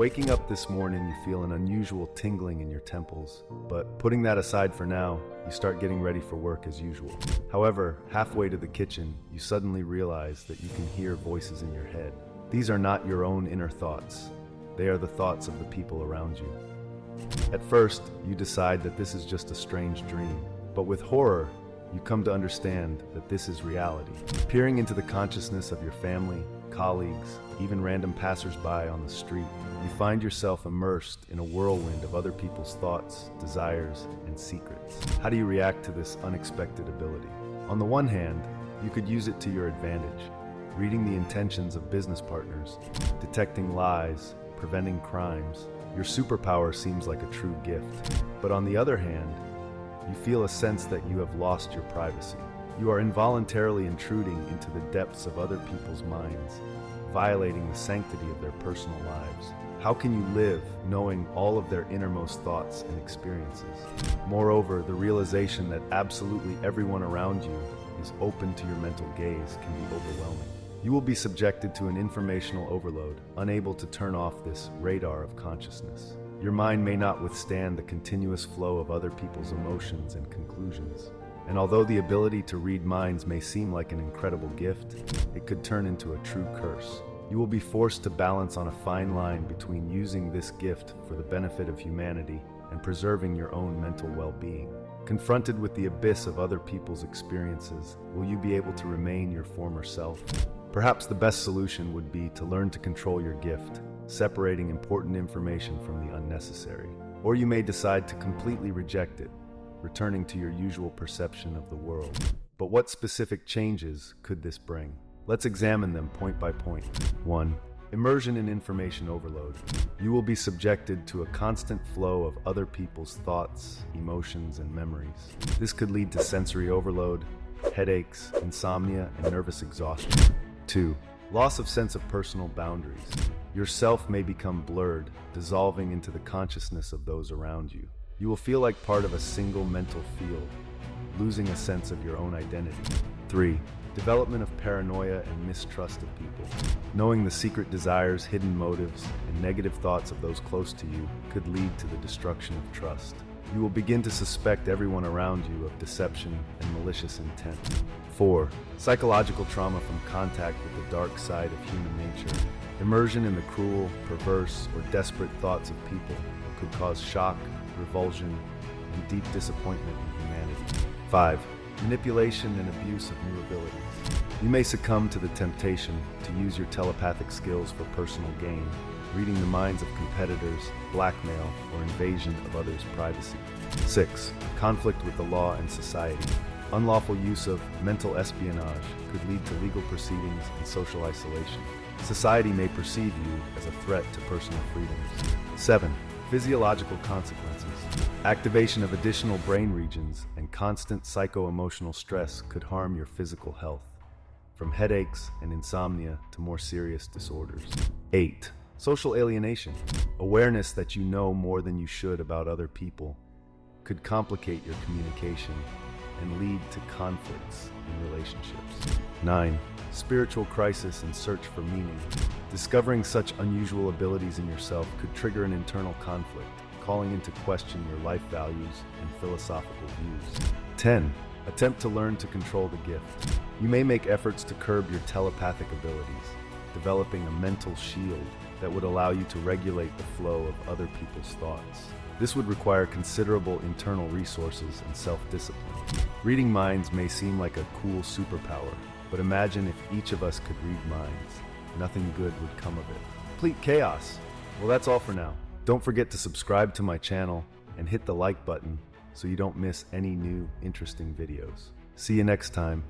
Waking up this morning, you feel an unusual tingling in your temples, but putting that aside for now, you start getting ready for work as usual. However, halfway to the kitchen, you suddenly realize that you can hear voices in your head. These are not your own inner thoughts. They are the thoughts of the people around you. At first, you decide that this is just a strange dream, but with horror, you come to understand that this is reality. Peering into the consciousness of your family, colleagues, even random passers-by on the street, you find yourself immersed in a whirlwind of other people's thoughts, desires, and secrets. How do you react to this unexpected ability? On the one hand, you could use it to your advantage, reading the intentions of business partners, detecting lies, preventing crimes. Your superpower seems like a true gift. But on the other hand, you feel a sense that you have lost your privacy. You are involuntarily intruding into the depths of other people's minds, violating the sanctity of their personal lives. How can you live knowing all of their innermost thoughts and experiences? Moreover, the realization that absolutely everyone around you is open to your mental gaze can be overwhelming. You will be subjected to an informational overload, unable to turn off this radar of consciousness. Your mind may not withstand the continuous flow of other people's emotions and conclusions. And although the ability to read minds may seem like an incredible gift, it could turn into a true curse. You will be forced to balance on a fine line between using this gift for the benefit of humanity and preserving your own mental well-being. Confronted with the abyss of other people's experiences, will you be able to remain your former self? Perhaps the best solution would be to learn to control your gift, separating important information from the unnecessary. Or you may decide to completely reject it, returning to your usual perception of the world. But what specific changes could this bring? Let's examine them point by point. 1. Immersion in information overload. You will be subjected to a constant flow of other people's thoughts, emotions, and memories. This could lead to sensory overload, headaches, insomnia, and nervous exhaustion. 2. Loss of sense of personal boundaries. Yourself may become blurred, dissolving into the consciousness of those around you. You will feel like part of a single mental field, losing a sense of your own identity. 3. Development of paranoia and mistrust of people. Knowing the secret desires, hidden motives, and negative thoughts of those close to you could lead to the destruction of trust. You will begin to suspect everyone around you of deception and malicious intent. 4. Psychological trauma from contact with the dark side of human nature. Immersion in the cruel, perverse, or desperate thoughts of people could cause shock, revulsion, and deep disappointment in humanity. 5. Manipulation and abuse of new abilities. You may succumb to the temptation to use your telepathic skills for personal gain, reading the minds of competitors, blackmail, or invasion of others' privacy. 6. Conflict with the law and society. Unlawful use of mental espionage could lead to legal proceedings and social isolation. Society may perceive you as a threat to personal freedoms. 7. Physiological consequences. Activation of additional brain regions and constant psycho-emotional stress could harm your physical health, from headaches and insomnia to more serious disorders. 8. Social alienation. Awareness that you know more than you should about other people could complicate your communication and lead to conflicts in relationships. 9. Spiritual crisis and search for meaning. Discovering such unusual abilities in yourself could trigger an internal conflict, calling into question your life values and philosophical views. 10. Attempt to learn to control the gift. You may make efforts to curb your telepathic abilities, developing a mental shield that would allow you to regulate the flow of other people's thoughts. This would require considerable internal resources and self-discipline. Reading minds may seem like a cool superpower, but imagine if each of us could read minds. Nothing good would come of it. Complete chaos. Well, that's all for now. Don't forget to subscribe to my channel and hit the like button so you don't miss any new interesting videos. See you next time.